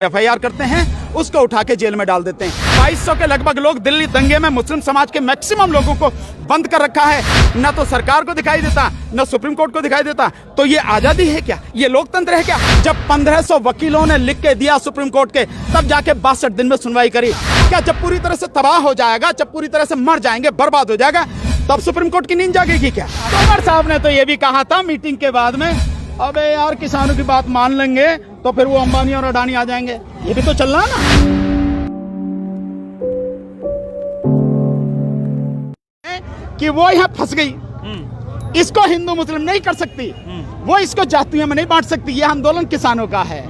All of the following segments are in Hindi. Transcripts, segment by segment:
एफआईआर करते हैं, उसको उठा के जेल में डाल देते हैं। 2200 के लगभग लोग दिल्ली दंगे में मुस्लिम समाज के मैक्सिमम लोगों को बंद कर रखा है। न तो सरकार को दिखाई देता, न सुप्रीम कोर्ट को दिखाई देता। तो ये आजादी है क्या? ये लोकतंत्र है क्या? जब 1500 वकीलों ने लिख के दिया सुप्रीम कोर्ट के, तब जाके 62 दिन में सुनवाई करी। क्या जब पूरी तरह से तबाह हो जाएगा, जब पूरी तरह से मर जाएंगे, बर्बाद हो जाएगा, तब सुप्रीम कोर्ट की नींद जागेगी क्या? तोमर साहब ने तो ये भी कहा था मीटिंग के बाद में, अबे यार किसानों की बात मान लेंगे तो फिर वो अंबानी और अडानी आ जाएंगे। ये भी तो चल रहा है ना कि वो यहाँ फंस गई, इसको हिंदू मुस्लिम नहीं कर सकती, वो इसको जातियों में नहीं बांट सकती। ये आंदोलन किसानों का है।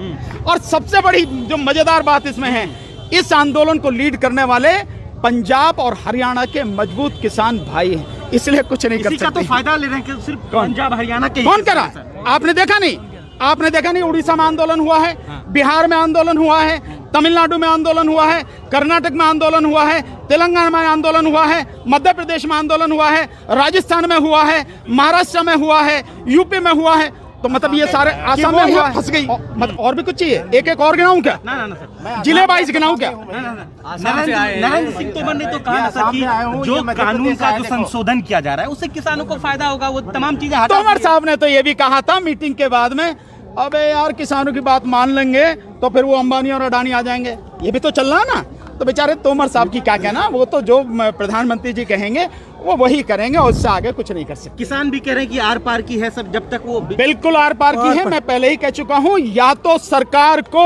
और सबसे बड़ी जो मजेदार बात इसमें है, इस आंदोलन को लीड करने वाले पंजाब और हरियाणा के मजबूत किसान भाई हैं, इसलिए कुछ नहीं कर सकते। तो फायदा ले रहे हैं कि सिर्फ पंजाब हरियाणा के। कौन करा? आपने देखा नहीं? आपने देखा नहीं? उड़ीसा में आंदोलन हुआ है, बिहार में आंदोलन हुआ है, तमिलनाडु में आंदोलन हुआ है, कर्नाटक में आंदोलन हुआ है, तेलंगाना में आंदोलन हुआ है, मध्य प्रदेश में आंदोलन हुआ है, राजस्थान में हुआ है, महाराष्ट्र में हुआ है, यूपी में हुआ है। तो मतलब ये सारे आसाम में हुआ, फंस गई। मतलब और भी कुछ चाहिए? एक एक और गिनाऊं क्या? ना सर, जिले वाइज गिनाऊं क्या? नरेंद्र सिंह तोमर ने तो कहा ना सर कि जो कानून का जो संशोधन किया जा रहा है उससे किसानों को फायदा होगा, वो तमाम चीजें हटा। तोमर साहब ने तो ये भी कहा था मीटिंग के बाद में, अबे यार किसानों की बात मान लेंगे तो फिर वो अंबानी और अडानी आ जाएंगे। ये भी तो चल रहा है ना। तो बेचारे तोमर साहब की क्या कहना, वो तो जो प्रधानमंत्री जी कहेंगे वो वही करेंगे, और उससे आगे कुछ नहीं कर सकते। किसान भी कह रहे हैं कि आर पार की है सब, जब तक वो बिल्कुल आर पार की है। मैं पहले ही कह चुका हूं, या तो सरकार को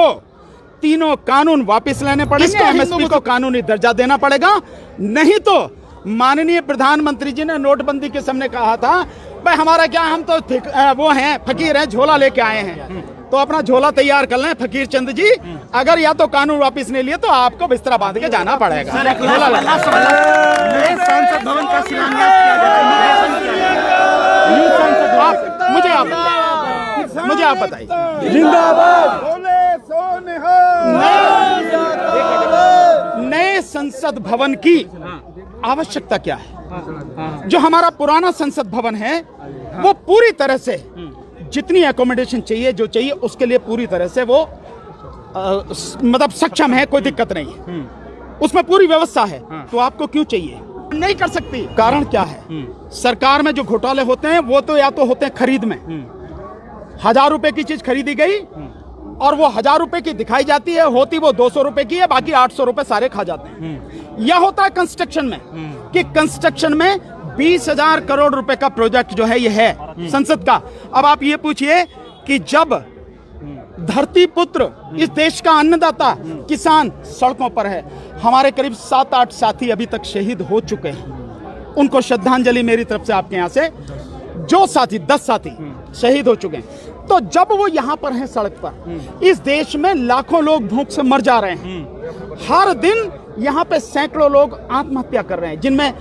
तीनों कानून वापस लेने पड़ेंगे, एमएसपी को कानूनी दर्जा देना पड़ेगा, नहीं तो माननीय प्रधानमंत्री जी ने नोटबंदी के सामने कहा था, भाई हमारा क्या, हम तो वो हैं फकीर हैं, झोला लेके आए हैं, तो अपना झोला तैयार कर लें फकीर चंद जी। अगर या तो कानून वापस नहीं लिए तो आपको बिस्तरा बांध के जाना पड़ेगा। संसद भवन का शिलान्यास किया जा रहा है। मुझे आप बताइए, जिंदाबाद नए संसद भवन की आवश्यकता क्या है? जो हमारा पुराना संसद भवन है वो पूरी तरह से जितनी एकोमोडेशन चाहिए, जो चाहिए उसके लिए पूरी तरह से वो मतलब सक्षम है, कोई दिक्कत नहीं है, उसमें पूरी व्यवस्था है। तो आपको क्यों चाहिए? नहीं कर सकती। कारण क्या है? सरकार में जो घोटाले होते हैं वो तो या तो होते हैं खरीद में, 1000 रुपए की चीज खरीदी गई और वो 1000 रुपए की दिखाई जाती है, होती वो 200 रुपए की है, बाकी 800 रुपए सारे खा जाते हैं। यह होता है कंस्ट्रक्शन में, कि कंस्ट्रक्शन में 20,000 करोड़ रुपए का प्रोजेक्ट जो है ये है संसद का। अब आप ये पूछिए कि जब धरती पुत्र, इस देश का अन्नदाता किसान सड़कों पर है, हमारे करीब 7-8 साथी अभी तक शहीद हो चुके हैं, उनको श्रद्धांजलि मेरी तरफ से आपके यहाँ से, जो साथी 10 साथी शहीद हो चुके हैं। तो जब वो यहाँ पर हैं सड़क पर, इस देश में लाखों लोग भूख से मर जा रहे हैं, हर दिन यहाँ पे सैकड़ों लोग आत्महत्या कर रहे हैं, जिनमें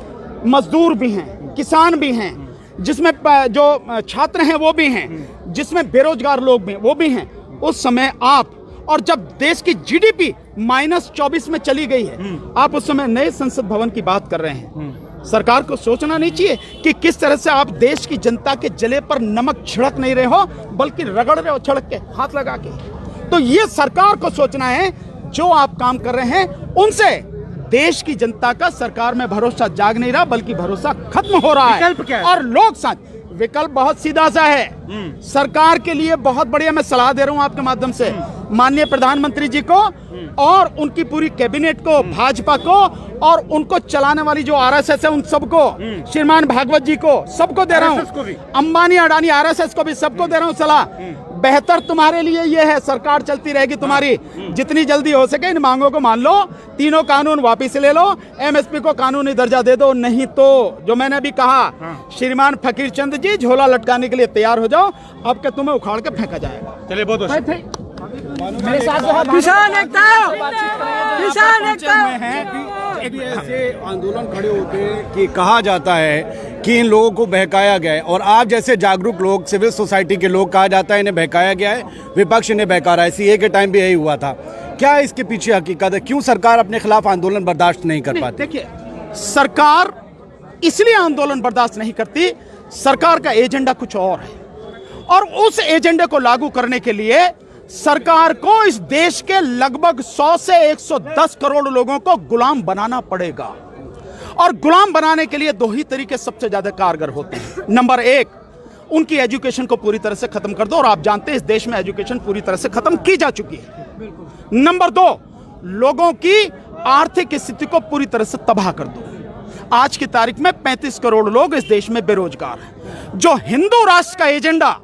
मजदूर भी हैं, किसान भी हैं, जिसमें जो छात्र हैं वो भी हैं, जिसमें बेरोजगार लोग भी वो भी हैं। उस समय आप, और जब देश की जीडीपी -24 में चली गई है, आप उस समय नए संसद भवन की बात कर रहे हैं। सरकार को सोचना नहीं चाहिए कि किस तरह से आप देश की जनता के जले पर नमक छिड़क नहीं रहे हो, बल्कि रगड़ रहे हो छिड़क के, हाथ लगा के। तो ये सरकार को सोचना है, जो आप काम कर रहे हैं उनसे देश की जनता का सरकार में भरोसा जाग नहीं रहा, बल्कि भरोसा खत्म हो रहा है। विकल्प क्या है? और लोग साथ विकल्प बहुत सीधा सा है। सरकार के लिए बहुत बढ़िया मैं सलाह दे रहा हूं आपके माध्यम से माननीय प्रधानमंत्री जी को और उनकी पूरी कैबिनेट को, भाजपा को, और उनको चलाने वाली जो आरएसएस है उन सबको, श्रीमान भागवत जी को, सबको दे रहा हूं, अंबानी अडानी आरएसएस को भी सबको दे रहा हूं सलाह। बेहतर तुम्हारे लिए ये है, सरकार चलती रहेगी तुम्हारी, जितनी जल्दी हो सके इन मांगों को मान लो, तीनों कानून वापस ले लो, एमएसपी को कानूनी दर्जा दे दो, नहीं तो जो मैंने अभी कहा, श्रीमान फकीर चंद जी झोला लटकाने के लिए तैयार हो जाओ, अब के तुम्हें उखाड़ के फेंका जाएगा। चलिए बहुत किसान एकता ऐसे आंदोलन खड़े होते हैं कि कहा जाता है कि इन लोगों को बहकाया गया है, और आप जैसे जागरूक लोग, सिविल सोसाइटी के लोग, कहा जाता है इन्हें बहकाया गया है, विपक्ष इन्हें बहका रहा है। सीए के टाइम भी यही हुआ था। क्या इसके पीछे हकीकत है? क्यों सरकार अपने खिलाफ आंदोलन बर्दाश्त नहीं कर पाती? देखिए, सरकार इसलिए आंदोलन बर्दाश्त नहीं करती, सरकार का एजेंडा कुछ और है, और उस एजेंडे को लागू करने के लिए सरकार को इस देश के लगभग 100 से 110 करोड़ लोगों को गुलाम बनाना पड़ेगा। और गुलाम बनाने के लिए दो ही तरीके सबसे ज्यादा कारगर होते हैं। नंबर एक, उनकी एजुकेशन को पूरी तरह से खत्म कर दो, और आप जानते हैं इस देश में एजुकेशन पूरी तरह से खत्म की जा चुकी है। नंबर दो, लोगों की आर्थिक स्थिति को पूरी तरह से तबाह कर दो। आज की तारीख में 35 करोड़ लोग इस देश में बेरोजगार हैं। जो हिंदू राष्ट्र का एजेंडा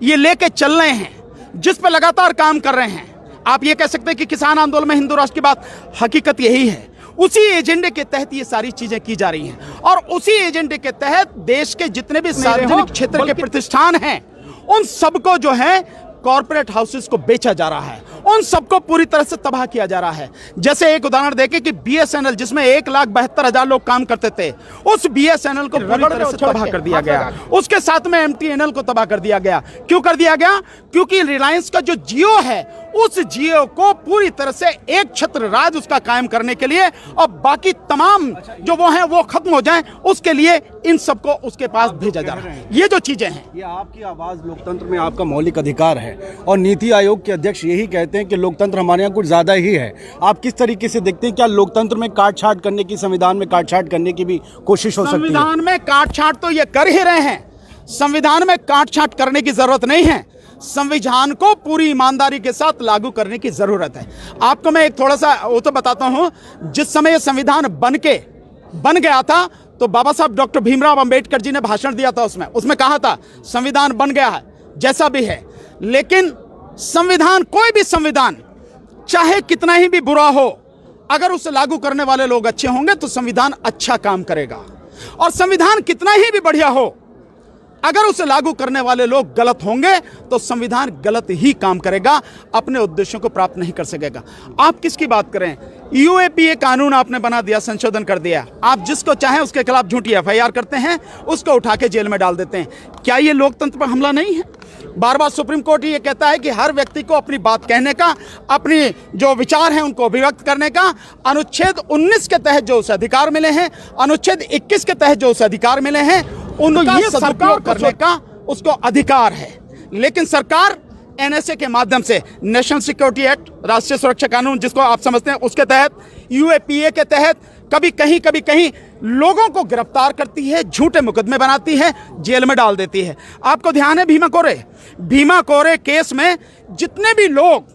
ये लेके चल रहे हैं, जिस पर लगातार काम कर रहे हैं, आप ये कह सकते हैं कि किसान आंदोलन में हिंदू राष्ट्र की बात, हकीकत यही है। उसी एजेंडे के तहत ये सारी चीजें की जा रही हैं, और उसी एजेंडे के तहत देश के जितने भी सार्वजनिक क्षेत्र के प्रतिष्ठान हैं, उन सबको जो है कॉर्पोरेट हाउसेस को बेचा जा रहा है, उन सबको पूरी तरह से तबाह किया जा रहा है। जैसे एक उदाहरण देखें कि BSNL, जिसमें 1,72,000 लोग काम करते थे, उस BSNL को पूरी तरह से तबाह कर दिया गया। उसके साथ में MTNL को तबाह कर दिया गया। क्यों कर दिया गया? क्योंकि रिलायंस का जो जियो है, उस जियो को पूरी तरह से एक छत्र राज उसका कायम करने के लिए, और बाकी तमाम जो वो हैं वो खत्म हो जाएं, उसके लिए इन सबको उसके पास भेजा जा रहा है। ये जो चीजें हैं, ये आपकी आवाज लोकतंत्र में आपका मौलिक अधिकार है, और नीति आयोग के अध्यक्ष यही कहते हैं कि लोकतंत्र हमारे यहाँ कुछ ज्यादा ही है। आप किस तरीके से देखते हैं, क्या लोकतंत्र में काट छाट करने की, संविधान में काट छाट करने की भी कोशिश हो सकती है? संविधान में काट छाट तो ये कर ही रहे हैं। संविधान में काट छाट करने की जरूरत नहीं है, संविधान को पूरी ईमानदारी के साथ लागू करने की जरूरत है। आपको मैं एक थोड़ा सा वो तो बताता हूं, जिस समय ये संविधान बन गया था, तो बाबा साहब डॉक्टर भीमराव अंबेडकर जी ने भाषण दिया था, उसमें कहा था संविधान बन गया है जैसा भी है, लेकिन संविधान, कोई भी संविधान चाहे कितना ही भी बुरा हो, अगर उसे लागू करने वाले लोग अच्छे होंगे तो संविधान अच्छा काम करेगा। और संविधान कितना ही भी बढ़िया हो, अगर उसे लागू करने वाले लोग गलत होंगे तो संविधान गलत ही काम करेगा, अपने उद्देश्यों को प्राप्त नहीं कर सकेगा। आप किसकी बात करें? UAPA कानून आपने बना दिया, संशोधन कर दिया। आप जिसको चाहें उसके खिलाफ झूठी FIR करते हैं, उसको उठा के जेल में डाल देते हैं। क्या ये लोकतंत्र पर हमला नहीं है? बार बार सुप्रीम कोर्ट ये कहता है कि हर व्यक्ति को अपनी बात कहने का, अपनी जो विचार हैं उनको अभिव्यक्त करने का, अनुच्छेद 19 के तहत जो उसे अधिकार मिले हैं, अनुच्छेद 21 के तहत जो उसे अधिकार मिले हैं, उनका सदुपयोग करने का उसको अधिकार है। लेकिन सरकार NSA के माध्यम से, नेशनल सिक्योरिटी एक्ट, राष्ट्रीय सुरक्षा कानून जिसको आप समझते हैं, उसके तहत, UAPA के तहत कभी कहीं लोगों को गिरफ्तार करती है, झूठे मुकदमे बनाती है, जेल में डाल देती है। आपको ध्यान है भीमा कोरे केस में जितने भी लोग,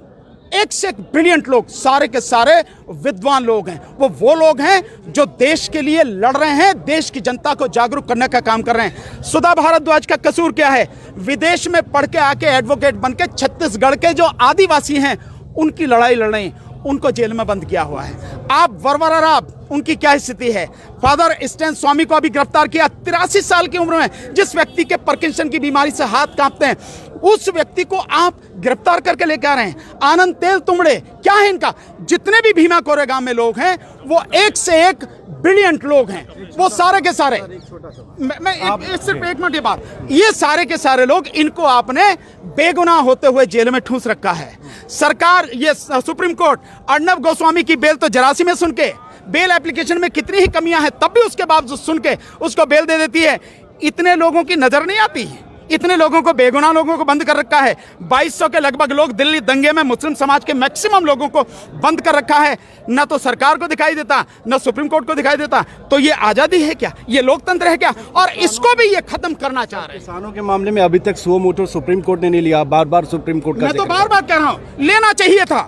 एक से एक ब्रिलियंट लोग, सारे के सारे विद्वान लोग हैं, वो लोग हैं जो देश के लिए लड़ रहे हैं, देश की जनता को जागरूक करने का काम कर रहे हैं। सुधा भारद्वाज का कसूर क्या है? विदेश में पढ़ के आके एडवोकेट बन के छत्तीसगढ़ के जो आदिवासी हैं उनकी लड़ाई लड़ रही, उनको जेल में बंद किया हुआ है। आप वरवरा राव, उनकी क्या स्थिति है? फादर स्टैन स्वामी को अभी गिरफ्तार किया 83 साल की उम्र में, जिस व्यक्ति के पार्किंसन की बीमारी से हाथ कांपते हैं, उस व्यक्ति को आप गिरफ्तार करके लेकर आ रहे हैं। आनंद तेल तुमड़े, क्या है इनका? जितने भी भीमा कोरेगांव में लोग हैं वो एक से एक ब्रिलियंट लोग हैं, वो सारे के सारे, मैं सिर्फ एक मिनट, ये बात, ये सारे के सारे लोग, इनको आपने बेगुनाह होते हुए जेल में ठूंस रखा है। सरकार, ये सुप्रीम कोर्ट अर्णब गोस्वामी की बेल तो जरासी में सुन के, बेल एप्लीकेशन में कितनी ही कमियां हैं, तब भी उसके बावजूद सुन के उसको बेल दे देती है। इतने लोगों की नजर नहीं आती, इतने लोगों को, बेगुनाह लोगों को बंद कर रखा है। 2200 के लगभग लोग दिल्ली दंगे में मुस्लिम समाज के मैक्सिमम लोगों को बंद कर रखा है। न तो सरकार को दिखाई देता, न सुप्रीम कोर्ट को दिखाई देता। तो ये आजादी है क्या? ये लोकतंत्र है क्या? और इसको भी ये खत्म करना चाह रहे हैं। किसानों के मामले में अभी तक सुओ मोटो सुप्रीम कोर्ट ने नहीं लिया, बार-बार सुप्रीम कोर्ट का, मैं तो बार-बार कह रहा हूं, लेना चाहिए था।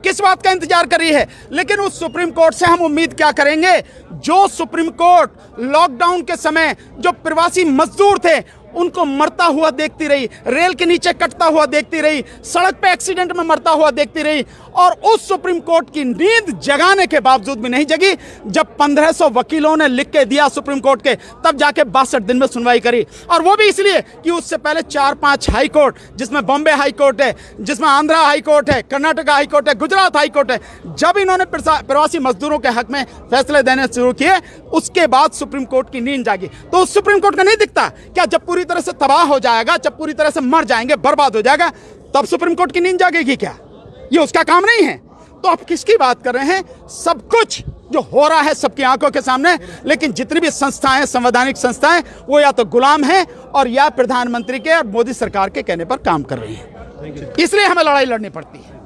किस बात का इंतजार कर रही है? लेकिन उस सुप्रीम कोर्ट से हम उम्मीद क्या करेंगे? जो सुप्रीम कोर्ट लॉकडाउन के समय जो प्रवासी मजदूर थे उनको मरता हुआ देखती रही, रेल के नीचे कटता हुआ देखती रही, सड़क पे एक्सीडेंट में मरता हुआ देखती रही, और उस सुप्रीम कोर्ट की नींद जगाने के बावजूद भी नहीं जगी। जब 1500 वकीलों ने लिख के दिया सुप्रीम कोर्ट के, तब जाके 62 दिन में सुनवाई करी, और वो भी इसलिए कि उससे पहले 4-5 हाई कोर्ट, जिसमें बॉम्बे हाई कोर्ट है, जिसमें आंध्रा हाई कोर्ट है, कर्नाटका हाई कोर्ट है, गुजरात हाई कोर्ट है, जब इन्होंने प्रवासी मजदूरों के हक में फैसले देने शुरू किए, उसके बाद सुप्रीम कोर्ट की नींद जागी। तो उस सुप्रीम कोर्ट का नहीं दिखता क्या? जब पूरी तरह से तबाह हो जाएगा, जब पूरी तरह से मर जाएंगे, बर्बाद हो जाएगा, तब सुप्रीम कोर्ट की नींद जागेगी क्या? ये उसका काम नहीं है। तो आप किसकी बात कर रहे हैं? सब कुछ जो हो रहा है सबकी आंखों के सामने, लेकिन जितनी भी संस्थाएं, संवैधानिक संस्थाएं, वो या तो गुलाम हैं और या प्रधानमंत्री के और मोदी सरकार के कहने पर काम कर रही हैं। इसलिए हमें लड़ाई लड़नी पड़ती है।